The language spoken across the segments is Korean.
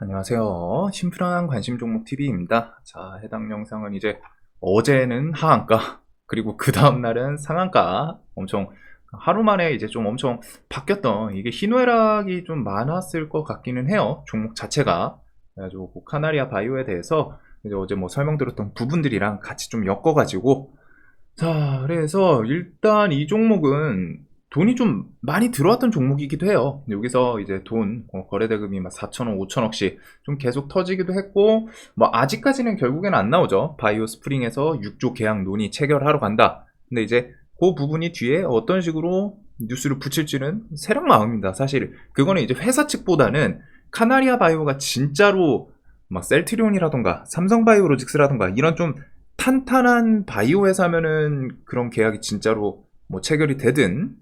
안녕하세요. 심플한 관심 종목 TV입니다. 자, 해당 영상은 이제 어제는 하한가, 그리고 그 다음날은 상한가, 엄청 하루 만에 이제 좀 엄청 바뀌었던, 이게 희노애락이 좀 많았을 것 같기는 해요. 종목 자체가. 그래가지고 그 카나리아 바이오에 대해서 이제 어제 뭐 설명드렸던 부분들이랑 같이 좀 엮어가지고, 자, 그래서 일단 이 종목은 돈이 좀 많이 들어왔던 종목이기도 해요. 여기서 이제 돈, 거래대금이 막 4천억, 5천억씩 좀 계속 터지기도 했고, 뭐 아직까지는 결국엔 안 나오죠. 바이오 스프링에서 6조 계약 논의 체결하러 간다. 근데 이제 그 부분이 뒤에 어떤 식으로 뉴스를 붙일지는 세력 마음입니다. 사실 그거는 이제 회사 측보다는 카나리아 바이오가 진짜로 막 셀트리온이라던가 삼성바이오로직스라던가 이런 좀 탄탄한 바이오 회사면은 그런 계약이 진짜로 뭐 체결이 되든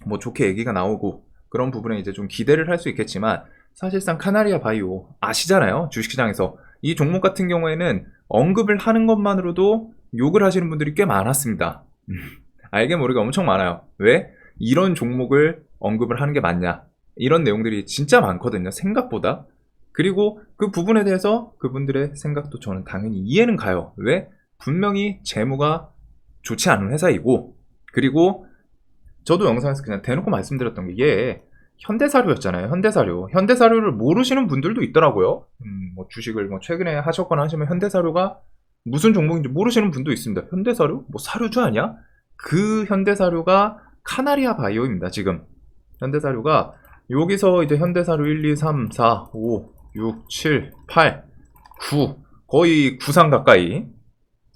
뭐 좋게 얘기가 나오고 그런 부분에 이제 좀 기대를 할 수 있겠지만, 사실상 카나리아 바이오 아시잖아요. 주식시장에서 이 종목 같은 경우에는 언급을 하는 것만으로도 욕을 하시는 분들이 꽤 많았습니다. 알게 모르게 엄청 많아요. 왜? 이런 종목을 언급을 하는 게 맞냐, 이런 내용들이 진짜 많거든요, 생각보다. 그리고 그 부분에 대해서 그분들의 생각도 저는 당연히 이해는 가요. 왜? 분명히 재무가 좋지 않은 회사이고, 그리고 저도 영상에서 그냥 대놓고 말씀드렸던 게, 얘 현대사료였잖아요. 현대사료를 모르시는 분들도 있더라고요. 뭐 주식을 뭐 최근에 하셨거나 하시면 현대사료가 무슨 종목인지 모르시는 분도 있습니다. 현대사료? 뭐 사료주 아니야? 그 현대사료가 카나리아 바이오입니다. 지금 현대사료가 여기서 이제 현대사료 1, 2, 3, 4, 5, 6, 7, 8, 9, 거의 9상 가까이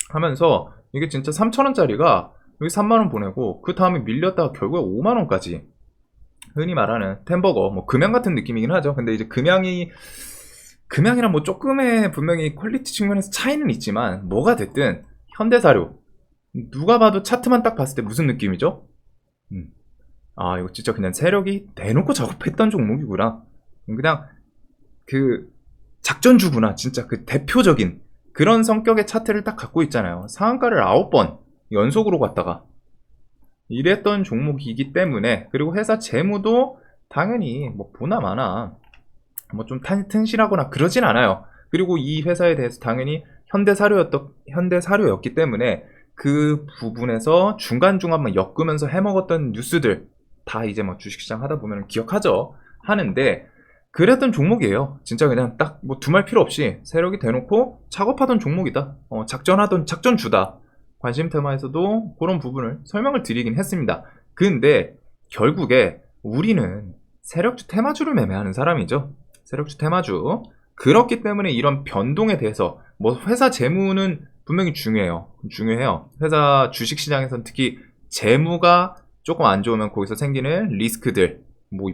하면서, 이게 진짜 3,000원짜리가 여기 3만원 보내고 그 다음에 밀렸다가 결국에 5만원까지, 흔히 말하는 템버거 뭐 금양 같은 느낌이긴 하죠. 근데 이제 금양이랑 뭐 조금의 분명히 퀄리티 측면에서 차이는 있지만, 뭐가 됐든 현대사료 누가 봐도 차트만 딱 봤을 때 무슨 느낌이죠? 아, 이거 진짜 그냥 세력이 대놓고 작업했던 종목이구나, 그냥 그 작전주구나, 진짜 그 대표적인 그런 성격의 차트를 딱 갖고 있잖아요. 상한가를 9번 연속으로 갔다가 이랬던 종목이기 때문에, 그리고 회사 재무도 당연히 뭐 보나마나 뭐 좀 튼실하거나 그러진 않아요. 그리고 이 회사에 대해서 당연히 현대사료였기 때문에 그 부분에서 중간중간만 엮으면서 해먹었던 뉴스들 다 이제 막 주식시장 하다 보면 기억하죠. 하는데 그랬던 종목이에요. 진짜 그냥 딱 뭐 두말 필요 없이 세력이 대놓고 작업하던 종목이다. 작전하던 작전주다. 관심 테마에서도 그런 부분을 설명을 드리긴 했습니다. 근데 결국에 우리는 세력주 테마주를 매매하는 사람이죠. 세력주 테마주. 그렇기 때문에 이런 변동에 대해서 뭐 회사 재무는 분명히 중요해요. 회사 주식시장에서는 특히 재무가 조금 안 좋으면 거기서 생기는 리스크들, 뭐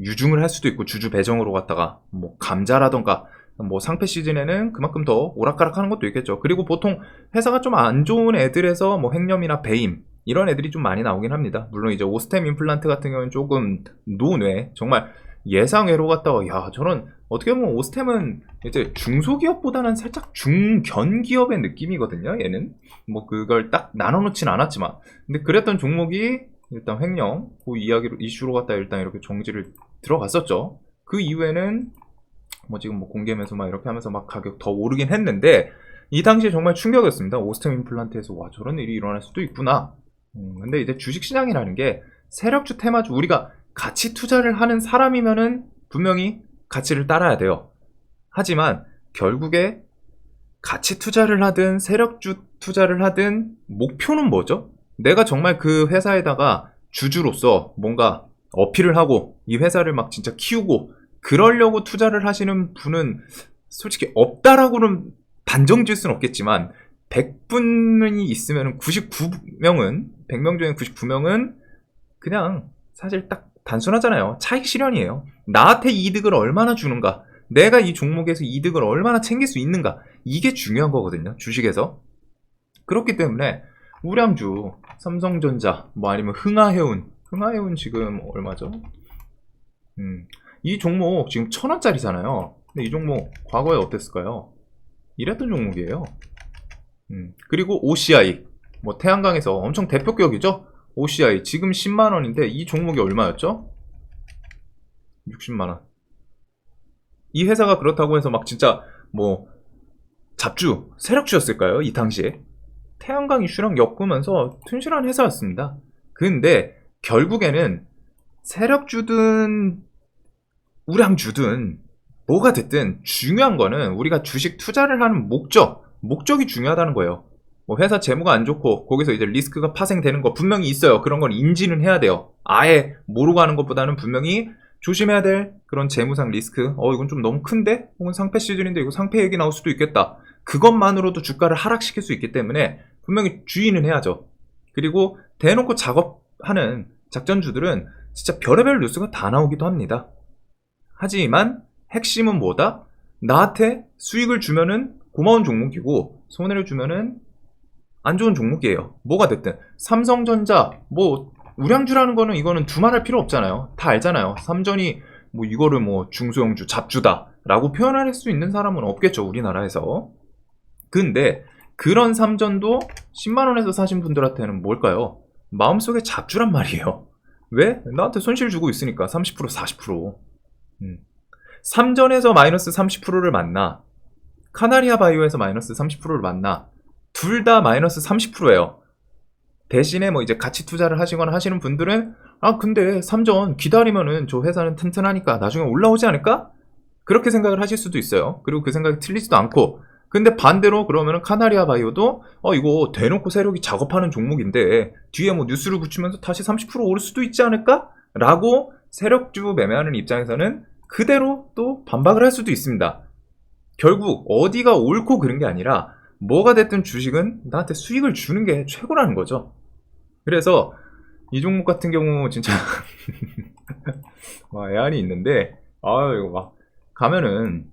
유중을 할 수도 있고, 주주 배정으로 갔다가 뭐 감자라던가 뭐 상패 시즌에는 그만큼 더 오락가락하는 것도 있겠죠. 그리고 보통 회사가 좀 안 좋은 애들에서 뭐 횡령이나 배임 이런 애들이 좀 많이 나오긴 합니다. 물론 이제 오스템 임플란트 같은 경우는 조금 노뇌, 정말 예상외로 갔다가, 야, 저런, 어떻게 보면 오스템은 이제 중소기업보다는 살짝 중견기업의 느낌이거든요. 얘는 뭐 그걸 딱 나눠놓진 않았지만, 근데 그랬던 종목이 일단 횡령 그 이슈로 갔다 일단 이렇게 정지를 들어갔었죠. 그 이후에는 뭐 지금 뭐 공개면서 막 이렇게 하면서 막 가격 더 오르긴 했는데, 이 당시에 정말 충격이었습니다. 오스템 임플란트에서 와, 저런 일이 일어날 수도 있구나. 근데 이제 주식시장이라는 게 세력주 테마주, 우리가 가치 투자를 하는 사람이면은 분명히 가치를 따라야 돼요. 하지만 결국에 가치 투자를 하든 세력주 투자를 하든 목표는 뭐죠? 내가 정말 그 회사에다가 주주로서 뭔가 어필을 하고 이 회사를 막 진짜 키우고 그러려고 투자를 하시는 분은 솔직히 없다라고는 단정 지을 수는 없겠지만, 100분이 있으면 99명은, 100명 중에 99명은 그냥 사실 딱 단순하잖아요. 차익 실현이에요. 나한테 이득을 얼마나 주는가, 내가 이 종목에서 이득을 얼마나 챙길 수 있는가, 이게 중요한 거거든요, 주식에서. 그렇기 때문에 우량주, 삼성전자, 뭐 아니면 흥하해운 지금 얼마죠? 이 종목 지금 1,000원짜리잖아요. 근데 이 종목 과거에 어땠을까요? 이랬던 종목이에요. 그리고 OCI, 뭐 태양광에서 엄청 대표격이죠. OCI 지금 10만원인데 이 종목이 얼마였죠? 60만원. 이 회사가 그렇다고 해서 막 진짜 뭐 잡주, 세력주였을까요? 이 당시에. 태양광 이슈랑 엮으면서 튼실한 회사였습니다. 근데 결국에는 세력주든 우량주든 뭐가 됐든 중요한 거는 우리가 주식 투자를 하는 목적이 중요하다는 거예요. 뭐 회사 재무가 안 좋고 거기서 이제 리스크가 파생되는 거 분명히 있어요. 그런 건 인지는 해야 돼요. 아예 모르고 하는 것보다는 분명히 조심해야 될 그런 재무상 리스크. 이건 좀 너무 큰데? 혹은 상패 시즌인데 이거 상패 얘기 나올 수도 있겠다. 그것만으로도 주가를 하락시킬 수 있기 때문에 분명히 주의는 해야죠. 그리고 대놓고 작업하는 작전주들은 진짜 별의별 뉴스가 다 나오기도 합니다. 하지만 핵심은 뭐다? 나한테 수익을 주면은 고마운 종목이고 손해를 주면은 안 좋은 종목이에요. 뭐가 됐든 삼성전자 뭐 우량주라는 거는 이거는 두말할 필요 없잖아요. 다 알잖아요. 삼전이 뭐 이거를 뭐 중소형주 잡주다 라고 표현할 수 있는 사람은 없겠죠, 우리나라에서. 근데 그런 삼전도 10만원에서 사신 분들한테는 뭘까요? 마음속에 잡주란 말이에요. 왜? 나한테 손실 주고 있으니까 30% 40%. 삼전에서 마이너스 30%를 만나 카나리아 바이오에서 마이너스 30%를 만나 둘 다 마이너스 30%예요. 대신에 뭐 이제 같이 투자를 하시거나 하시는 분들은 근데 삼전 기다리면은 저 회사는 튼튼하니까 나중에 올라오지 않을까? 그렇게 생각을 하실 수도 있어요. 그리고 그 생각이 틀리지도 않고. 근데 반대로 그러면은 카나리아 바이오도 이거 대놓고 세력이 작업하는 종목인데 뒤에 뭐 뉴스를 붙이면서 다시 30% 오를 수도 있지 않을까? 라고 세력주 매매하는 입장에서는 그대로 또 반박을 할 수도 있습니다. 결국 어디가 옳고 그런 게 아니라 뭐가 됐든 주식은 나한테 수익을 주는 게 최고라는 거죠. 그래서 이 종목 같은 경우 진짜 애환이 있는데 이거 막 가면은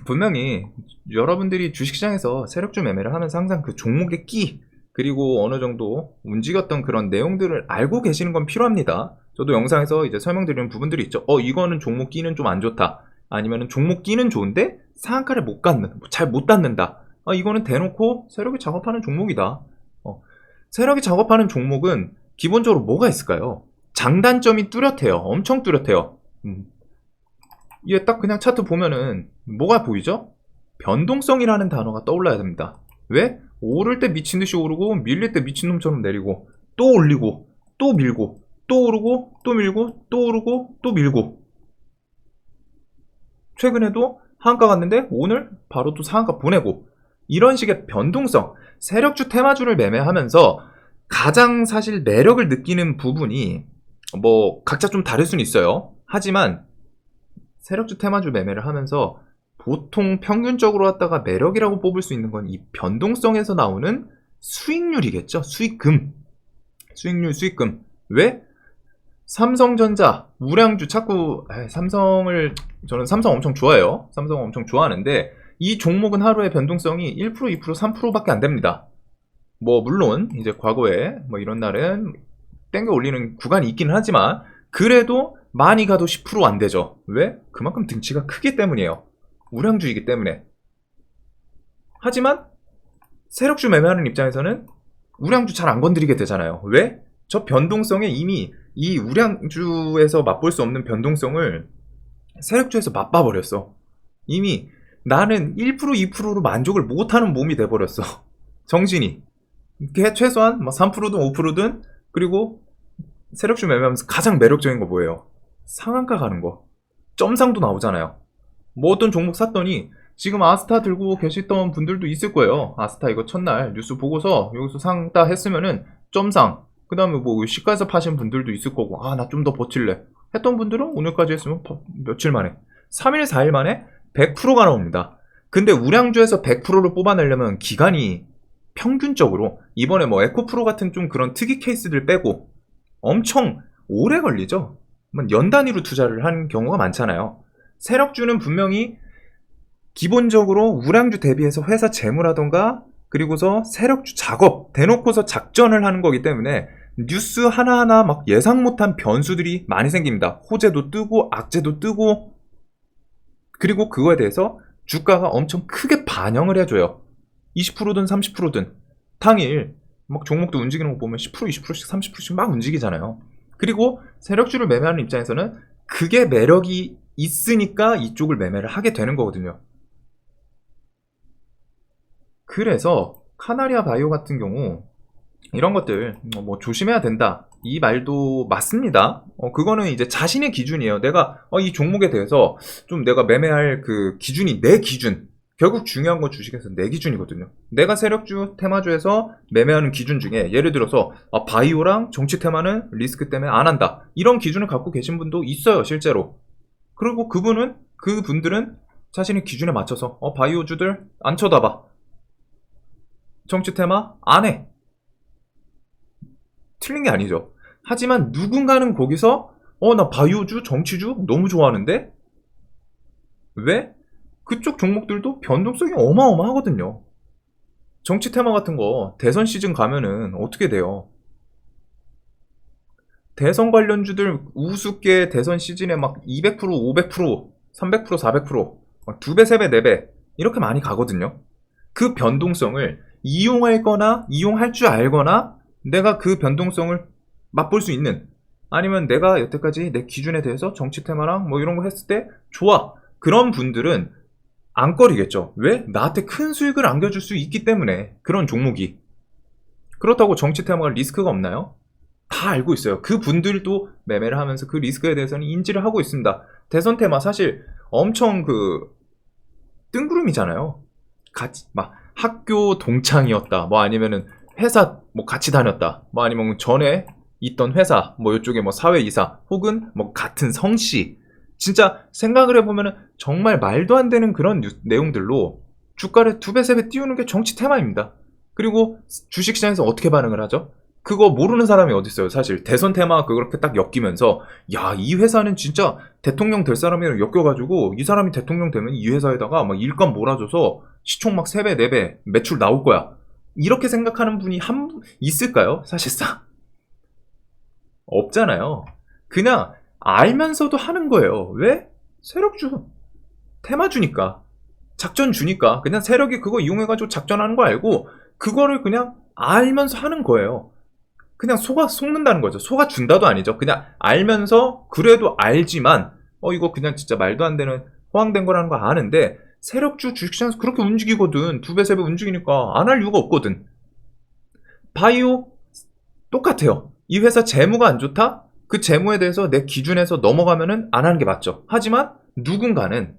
분명히 여러분들이 주식시장에서 세력주 매매를 하면서 항상 그 종목의 끼 그리고 어느 정도 움직였던 그런 내용들을 알고 계시는 건 필요합니다. 저도 영상에서 이제 설명드리는 부분들이 있죠. 이거는 종목 끼는 좀 안 좋다. 아니면은 종목 끼는 좋은데 상한가를 잘 못 닫는다. 이거는 대놓고 세력이 작업하는 종목이다. 세력이 작업하는 종목은 기본적으로 뭐가 있을까요? 장단점이 뚜렷해요. 엄청 뚜렷해요. 이게 딱 그냥 차트 보면은 뭐가 보이죠? 변동성이라는 단어가 떠올라야 됩니다. 왜? 오를 때 미친듯이 오르고 밀릴 때 미친놈처럼 내리고 또 올리고 또 밀고 또 오르고 또 밀고 또 오르고 또 밀고 최근에도 하한가 갔는데 오늘 바로 또 상한가 보내고 이런 식의 변동성 세력주 테마주를 매매하면서 가장 사실 매력을 느끼는 부분이 뭐 각자 좀 다를 수는 있어요. 하지만 세력주 테마주 매매를 하면서 보통 평균적으로 갖다가 매력이라고 뽑을 수 있는 건 이 변동성에서 나오는 수익률이겠죠. 수익금. 수익금. 왜? 삼성전자, 우량주 자꾸 저는 삼성 엄청 좋아해요. 삼성 엄청 좋아하는데 이 종목은 하루에 변동성이 1%, 2%, 3%밖에 안 됩니다. 뭐 물론 이제 과거에 뭐 이런 날은 땡겨 올리는 구간이 있기는 하지만 그래도 많이 가도 10% 안 되죠. 왜? 그만큼 등치가 크기 때문이에요. 우량주이기 때문에. 하지만 세력주 매매하는 입장에서는 우량주 잘 안 건드리게 되잖아요. 왜? 저 변동성에 이미 이 우량주에서 맛볼 수 없는 변동성을 세력주에서 맛봐버렸어. 이미 나는 1%, 2%로 만족을 못하는 몸이 돼버렸어. 정신이. 최소한 3%든 5%든 그리고 세력주 매매하면서 가장 매력적인 거 뭐예요? 상한가 가는 거. 점상도 나오잖아요. 뭐 어떤 종목 샀더니 지금 아스타 들고 계시던 분들도 있을 거예요. 아스타 이거 첫날 뉴스 보고서 여기서 상따 했으면은 점상 그 다음에 뭐 시가에서 파신 분들도 있을 거고 나 좀 더 버틸래 했던 분들은 오늘까지 했으면 며칠 만에 3일 4일 만에 100%가 나옵니다. 근데 우량주에서 100%를 뽑아내려면 기간이 평균적으로 이번에 뭐 에코프로 같은 좀 그런 특이 케이스들 빼고 엄청 오래 걸리죠. 연 단위로 투자를 한 경우가 많잖아요. 세력주는 분명히 기본적으로 우량주 대비해서 회사 재무라던가 그리고서 세력주 작업 대놓고서 작전을 하는 거기 때문에 뉴스 하나하나 막 예상 못한 변수들이 많이 생깁니다. 호재도 뜨고 악재도 뜨고 그리고 그거에 대해서 주가가 엄청 크게 반영을 해줘요. 20%든 30%든 당일 막 종목도 움직이는 거 보면 10%, 20%씩 30%씩 막 움직이잖아요. 그리고 세력주를 매매하는 입장에서는 그게 매력이 있으니까 이쪽을 매매를 하게 되는 거거든요. 그래서 카나리아 바이오 같은 경우 이런 것들 뭐 조심해야 된다, 이 말도 맞습니다. 그거는 이제 자신의 기준이에요. 내가 이 종목에 대해서 좀 내가 매매할 그 기준이 내 기준. 결국 중요한 건 주식에서 내 기준이거든요. 내가 세력주, 테마주에서 매매하는 기준 중에 예를 들어서 바이오랑 정치 테마는 리스크 때문에 안 한다, 이런 기준을 갖고 계신 분도 있어요, 실제로. 그리고 그분들은 자신의 기준에 맞춰서 바이오주들 안 쳐다봐, 정치 테마 안 해. 틀린 게 아니죠. 하지만 누군가는 거기서 나 바이오주, 정치주 너무 좋아하는데? 왜? 그쪽 종목들도 변동성이 어마어마하거든요. 정치 테마 같은 거 대선 시즌 가면은 어떻게 돼요? 대선 관련주들 우습게 대선 시즌에 막 200%, 500%, 300%, 400%막 2배, 3배, 4배 이렇게 많이 가거든요. 그 변동성을 이용할 거나 이용할 줄 알거나 내가 그 변동성을 맛볼 수 있는, 아니면 내가 여태까지 내 기준에 대해서 정치 테마랑 뭐 이런 거 했을 때 좋아, 그런 분들은 안 꺼리겠죠. 왜? 나한테 큰 수익을 안겨줄 수 있기 때문에. 그런 종목이. 그렇다고 정치 테마가 리스크가 없나요? 다 알고 있어요. 그 분들도 매매를 하면서 그 리스크에 대해서는 인지를 하고 있습니다. 대선 테마 사실 엄청 뜬구름이잖아요. 같이 막 학교 동창이었다, 뭐 아니면은 회사 뭐 같이 다녔다, 뭐 아니면 전에 있던 회사 뭐 이쪽에 뭐 사회이사 혹은 뭐 같은 성씨, 진짜 생각을 해보면은 정말 말도 안 되는 그런 내용들로 주가를 2배, 3배 띄우는 게 정치 테마입니다. 그리고 주식시장에서 어떻게 반응을 하죠? 그거 모르는 사람이 어딨어요. 사실 대선 테마 그렇게 딱 엮이면서 야, 이 회사는 진짜 대통령 될 사람이랑 엮여가지고 이 사람이 대통령 되면 이 회사에다가 막 일감 몰아줘서 시총 막 3배, 4배 매출 나올 거야, 이렇게 생각하는 분이 있을까요? 사실상 없잖아요. 그냥 알면서도 하는 거예요. 왜? 세력주, 테마주니까, 작전주니까 그냥 세력이 그거 이용해가지고 작전하는 거 알고 그거를 그냥 알면서 하는 거예요. 그냥 속는다는 거죠. 속아준다도 아니죠. 그냥 알면서, 그래도 알지만 이거 그냥 진짜 말도 안 되는 허황된 거라는 거 아는데 세력주 주식시장에서 그렇게 움직이거든. 2배, 3배 움직이니까 안 할 이유가 없거든. 바이오 똑같아요. 이 회사 재무가 안 좋다? 그 재무에 대해서 내 기준에서 넘어가면은 안 하는 게 맞죠. 하지만 누군가는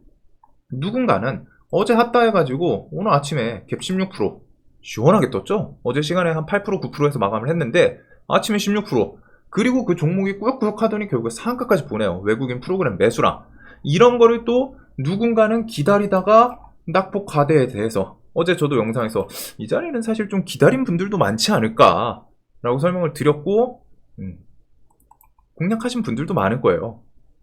어제 핫다 해가지고 오늘 아침에 갭 16% 시원하게 떴죠? 어제 시간에 한 8%, 9%에서 마감을 했는데 아침에 16%, 그리고 그 종목이 꾸역꾸역 하더니 결국에 상한가까지 보내요. 외국인 프로그램 매수랑. 이런 거를 또 누군가는 기다리다가 낙폭 과대에 대해서 어제 저도 영상에서 이 자리는 사실 좀 기다린 분들도 많지 않을까 라고 설명을 드렸고, 공략하신 분들도 많을 거예요.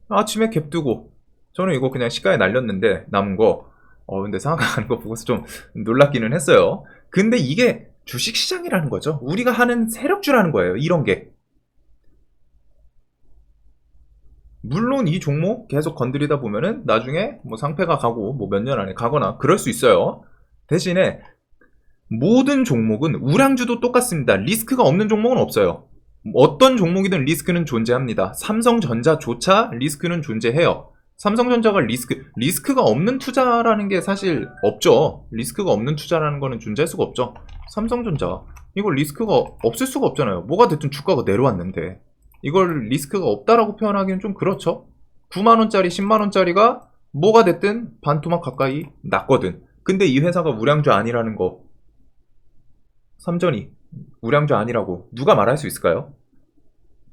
아침에 갭 두고 저는 이거 그냥 시가에 날렸는데 남은 거 근데 상한가 가는 거 보고서 좀 놀랍기는 했어요. 근데 이게 주식시장이라는 거죠. 우리가 하는 세력주라는 거예요, 이런 게. 물론 이 종목 계속 건드리다 보면은 나중에 뭐 상패가 가고 뭐 몇 년 안에 가거나 그럴 수 있어요. 대신에 모든 종목은, 우량주도 똑같습니다. 리스크가 없는 종목은 없어요. 어떤 종목이든 리스크는 존재합니다. 삼성전자조차 리스크는 존재해요. 삼성전자가 리스크가 없는 투자라는 게 사실 없죠. 리스크가 없는 투자라는 거는 존재할 수가 없죠. 삼성전자 이걸 리스크가 없을 수가 없잖아요. 뭐가 됐든 주가가 내려왔는데 이걸 리스크가 없다라고 표현하기는 좀 그렇죠. 9만원짜리 10만원짜리가 뭐가 됐든 반토막 가까이 났거든. 근데 이 회사가 우량주 아니라는 거, 삼전이 우량주 아니라고 누가 말할 수 있을까요?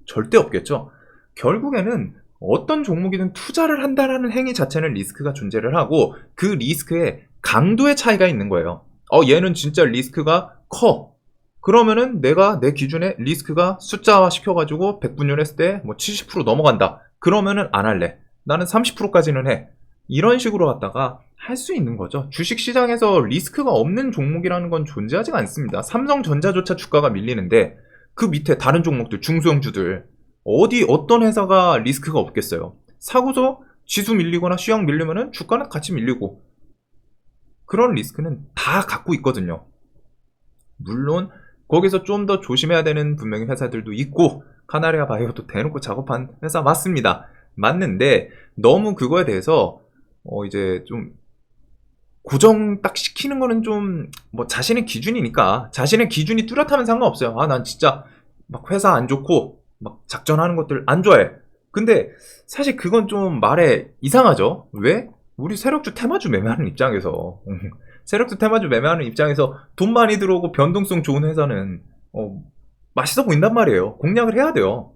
절대 없겠죠. 결국에는 어떤 종목이든 투자를 한다라는 행위 자체는 리스크가 존재를 하고 그 리스크의 강도의 차이가 있는 거예요. 얘는 진짜 리스크가 커. 그러면은 내가 내 기준에 리스크가 숫자화 시켜가지고 100분열 했을 때 뭐 70% 넘어간다. 그러면은 안 할래. 나는 30%까지는 해. 이런 식으로 갖다가 할 수 있는 거죠. 주식시장에서 리스크가 없는 종목이라는 건 존재하지가 않습니다. 삼성전자조차 주가가 밀리는데 그 밑에 다른 종목들, 중소형주들 어떤 회사가 리스크가 없겠어요. 사고서 지수 밀리거나 시황 밀리면은 주가는 같이 밀리고, 그런 리스크는 다 갖고 있거든요. 물론 거기서 좀 더 조심해야 되는 분명히 회사들도 있고, 카나리아 바이오도 대놓고 작업한 회사 맞습니다. 맞는데 너무 그거에 대해서 이제 좀 고정 딱 시키는 거는 좀 뭐 자신의 기준이니까 자신의 기준이 뚜렷하면 상관없어요. 아, 난 진짜 막 회사 안 좋고 막 작전하는 것들 안 좋아해. 근데 사실 그건 좀 말에 이상하죠. 왜? 우리 세력주 테마주 매매하는 입장에서 세력주 테마주 매매하는 입장에서 돈 많이 들어오고 변동성 좋은 회사는 맛있어 보인단 말이에요. 공략을 해야 돼요.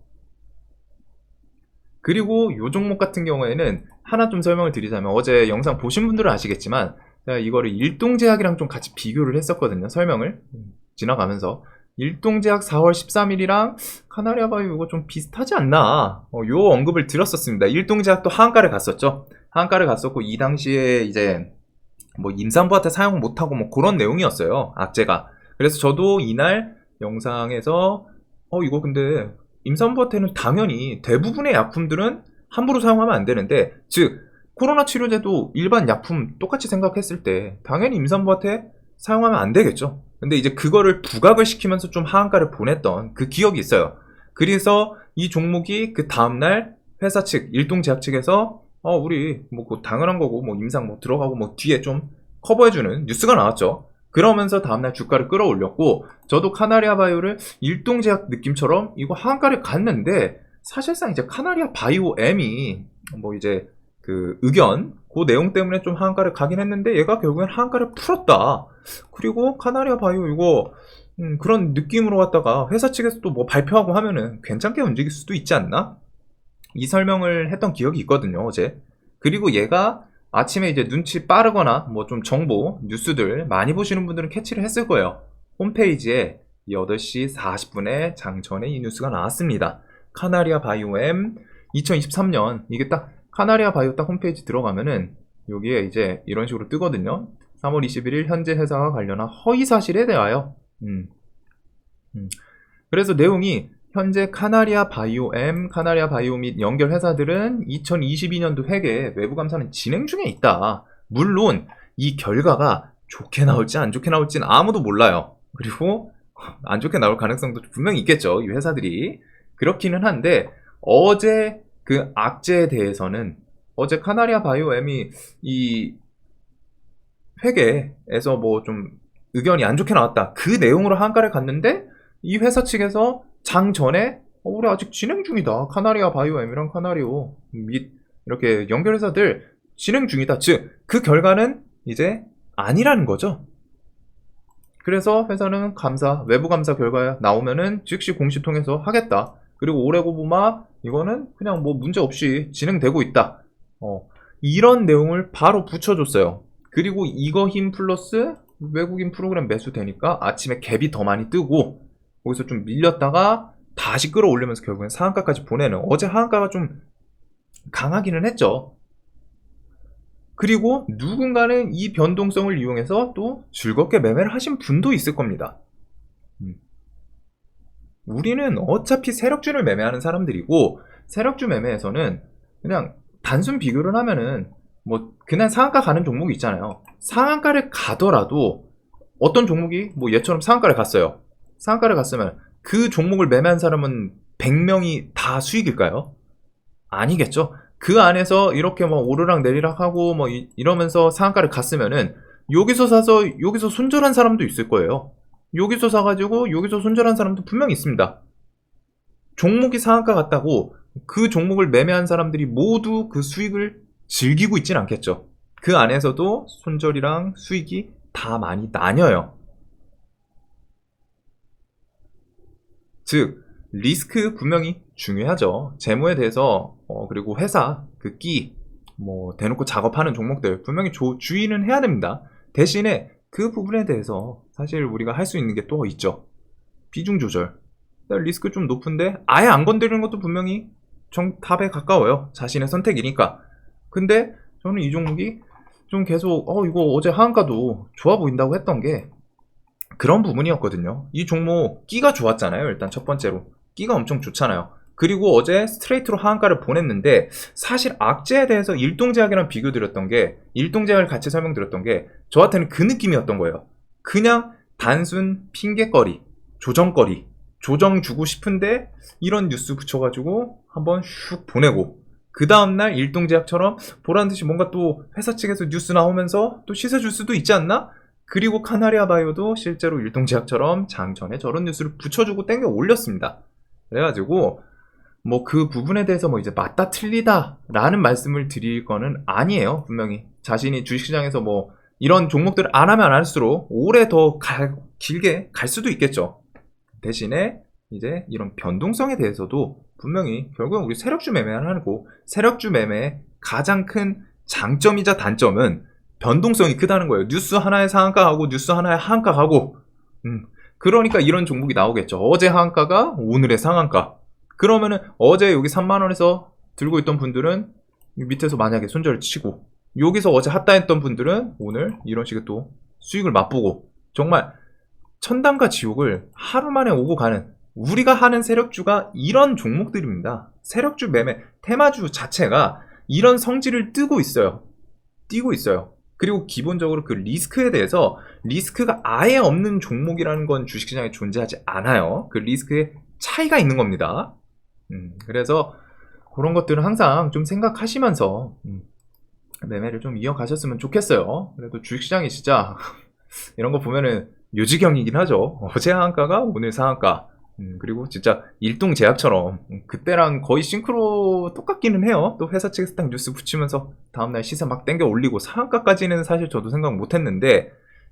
그리고 요 종목 같은 경우에는 하나 좀 설명을 드리자면 어제 영상 보신 분들은 아시겠지만 제가 이거를 일동제약이랑 좀 같이 비교를 했었거든요. 설명을 지나가면서 일동제약 4월 13일이랑 카나리아 바이오 이거 좀 비슷하지 않나 요 언급을 드렸었습니다. 일동제약도 하한가를 갔었죠. 하한가를 갔었고 이 당시에 이제 뭐 임산부한테 사용 못하고 뭐 그런 내용이었어요. 악재가. 그래서 저도 이날 영상에서 이거 근데 임산부한테는 당연히 대부분의 약품들은 함부로 사용하면 안 되는데, 즉 코로나 치료제도 일반 약품 똑같이 생각했을 때 당연히 임산부한테 사용하면 안 되겠죠. 근데 이제 그거를 부각을 시키면서 좀 하한가를 보냈던 그 기억이 있어요. 그래서 이 종목이 그 다음날 회사 측, 일동제약 측에서 우리 뭐 당연한 거고 뭐 임상 뭐 들어가고 뭐 뒤에 좀 커버해주는 뉴스가 나왔죠. 그러면서 다음날 주가를 끌어올렸고, 저도 카나리아 바이오를 일동제약 느낌처럼 이거 하한가를 갔는데, 사실상 이제 카나리아 바이오 M이 뭐 이제 그 의견 그 내용 때문에 좀 하한가를 가긴 했는데 얘가 결국엔 하한가를 풀었다. 그리고 카나리아 바이오 이거 그런 느낌으로 갔다가 회사 측에서 또 뭐 발표하고 하면은 괜찮게 움직일 수도 있지 않나? 이 설명을 했던 기억이 있거든요, 어제. 그리고 얘가 아침에 이제 눈치 빠르거나 뭐 좀 정보, 뉴스들 많이 보시는 분들은 캐치를 했을 거예요. 홈페이지에 8시 40분에 장전에 이 뉴스가 나왔습니다. 카나리아 바이오엠 2023년, 이게 딱 카나리아 바이오 딱 홈페이지 들어가면은 여기에 이제 이런 식으로 뜨거든요. 3월 21일 현재 회사와 관련한 허위 사실에 대하여. 그래서 내용이 현재 카나리아 바이오엠, 카나리아 바이오 및 연결 회사들은 2022년도 회계 외부 감사는 진행 중에 있다. 물론 이 결과가 좋게 나올지 안 좋게 나올지는 아무도 몰라요. 그리고 안 좋게 나올 가능성도 분명히 있겠죠, 이 회사들이. 그렇기는 한데 어제 그 악재에 대해서는 어제 카나리아 바이오엠이 이 회계에서 뭐 좀 의견이 안 좋게 나왔다, 그 내용으로 한가를 갔는데 이 회사 측에서 장 전에 우리 아직 진행 중이다, 카나리아 바이오엠이랑 카나리오 및 이렇게 연결회사들 진행 중이다, 즉 그 결과는 이제 아니라는 거죠. 그래서 회사는 감사, 외부 감사 결과 나오면은 즉시 공시 통해서 하겠다. 그리고 올해 고부마 이거는 그냥 뭐 문제 없이 진행되고 있다. 이런 내용을 바로 붙여줬어요. 그리고 이거 힘 플러스 외국인 프로그램 매수 되니까 아침에 갭이 더 많이 뜨고 거기서 좀 밀렸다가 다시 끌어올리면서 결국엔 상한가까지 보내는, 어제 하한가가 좀 강하기는 했죠. 그리고 누군가는 이 변동성을 이용해서 또 즐겁게 매매를 하신 분도 있을 겁니다. 우리는 어차피 세력주를 매매하는 사람들이고, 세력주 매매에서는 그냥 단순 비교를 하면은 뭐 그날 상한가 가는 종목이 있잖아요. 상한가를 가더라도 어떤 종목이 뭐 얘처럼 상한가를 갔어요. 상한가를 갔으면 그 종목을 매매한 사람은 100명이 다 수익일까요? 아니겠죠. 그 안에서 이렇게 뭐 오르락 내리락 하고 뭐 이러면서 상한가를 갔으면은 여기서 사서 여기서 손절한 사람도 있을 거예요. 여기서 사가지고 여기서 손절한 사람도 분명히 있습니다. 종목이 상한가 갔다고 그 종목을 매매한 사람들이 모두 그 수익을 즐기고 있진 않겠죠. 그 안에서도 손절이랑 수익이 다 많이 나뉘어요. 즉 리스크 분명히 중요하죠. 재무에 대해서 그리고 회사 그 끼 뭐 대놓고 작업하는 종목들 분명히 주의는 해야 됩니다. 대신에 그 부분에 대해서 사실 우리가 할 수 있는 게 또 있죠. 비중 조절. 리스크 좀 높은데 아예 안 건드리는 것도 분명히 정답에 가까워요. 자신의 선택이니까. 근데 저는 이 종목이 좀 계속 이거 어제 하한가도 좋아 보인다고 했던 게 그런 부분이었거든요. 이 종목 끼가 좋았잖아요. 일단 첫 번째로 끼가 엄청 좋잖아요. 그리고 어제 스트레이트로 하한가를 보냈는데, 사실 악재에 대해서 일동제약이랑 비교 드렸던 게, 일동제약을 같이 설명드렸던 게 저한테는 그 느낌이었던 거예요. 그냥 단순 핑계거리, 조정거리, 조정 주고 싶은데 이런 뉴스 붙여가지고 한번 슉 보내고, 그 다음날 일동제약처럼 보란듯이 뭔가 또 회사 측에서 뉴스 나오면서 또 씻어줄 수도 있지 않나? 그리고 카나리아 바이오도 실제로 일동제약처럼 장전에 저런 뉴스를 붙여주고 땡겨 올렸습니다. 그래가지고 뭐 그 부분에 대해서 뭐 이제 맞다 틀리다 라는 말씀을 드릴 거는 아니에요. 분명히 자신이 주식시장에서 뭐 이런 종목들을 안 하면 안 할수록 오래 더 길게 갈 수도 있겠죠. 대신에 이제 이런 변동성에 대해서도 분명히 결국은 우리 세력주 매매를 하고, 세력주 매매의 가장 큰 장점이자 단점은 변동성이 크다는 거예요. 뉴스 하나에 상한가하고 뉴스 하나에 하한가하고, 그러니까 이런 종목이 나오겠죠. 어제 하한가가 오늘의 상한가. 그러면은 어제 여기 3만원에서 들고 있던 분들은 밑에서 만약에 손절을 치고, 여기서 어제 핫다했던 분들은 오늘 이런 식의 또 수익을 맛보고, 정말 천당과 지옥을 하루 만에 오고 가는, 우리가 하는 세력주가 이런 종목들입니다. 세력주 매매 테마주 자체가 이런 성질을 띠고 있어요. 그리고 기본적으로 그 리스크에 대해서, 리스크가 아예 없는 종목이라는 건 주식시장에 존재하지 않아요. 그 리스크의 차이가 있는 겁니다. 그래서 그런 것들은 항상 좀 생각하시면서 매매를 좀 이어가셨으면 좋겠어요. 그래도 주식시장이 진짜 이런 거 보면은 묘지경이긴 하죠. 어제 하한가가 오늘 상한가. 그리고 진짜 일동제약처럼 그때랑 거의 싱크로 똑같기는 해요. 또 회사 측에서 딱 뉴스 붙이면서 다음날 시세 막 땡겨 올리고, 상한가까지는 사실 저도 생각 못했는데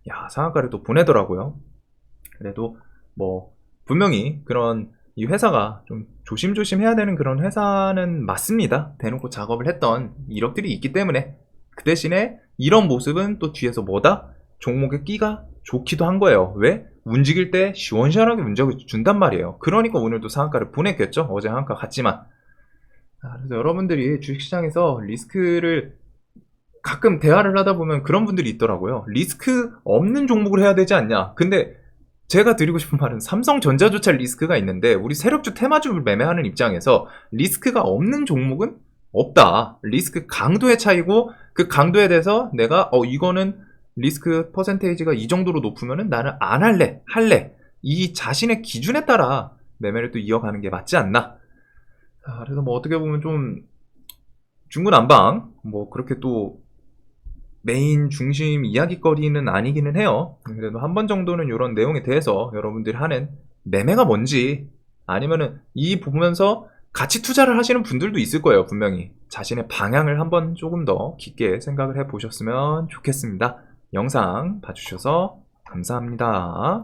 야, 상한가를 또 보내더라고요. 그래도 뭐 분명히 그런 이 회사가 좀 조심조심 해야 되는 그런 회사는 맞습니다. 대놓고 작업을 했던 이력들이 있기 때문에. 그 대신에 이런 모습은 또 뒤에서 뭐다? 종목의 끼가 좋기도 한 거예요. 왜? 움직일 때 시원시원하게 움직여 준단 말이에요. 그러니까 오늘도 상한가를 보냈겠죠. 어제 한가 같지만. 그래서 여러분들이 주식시장에서 리스크를 가끔 대화를 하다 보면 그런 분들이 있더라고요. 리스크 없는 종목을 해야 되지 않냐. 근데 제가 드리고 싶은 말은 삼성전자조차 리스크가 있는데, 우리 세력주 테마주를 매매하는 입장에서 리스크가 없는 종목은 없다. 리스크 강도의 차이고, 그 강도에 대해서 내가 이거는 리스크 퍼센테이지가 이 정도로 높으면은 나는 안 할래. 이 자신의 기준에 따라 매매를 또 이어가는 게 맞지 않나. 그래서 뭐 어떻게 보면 좀 중구난방, 뭐 그렇게 또 메인 중심 이야기거리는 아니기는 해요. 그래도 한 번 정도는 이런 내용에 대해서 여러분들이 하는 매매가 뭔지, 아니면은 이 보면서 같이 투자를 하시는 분들도 있을 거예요. 분명히 자신의 방향을 한번 조금 더 깊게 생각을 해 보셨으면 좋겠습니다. 영상 봐주셔서 감사합니다.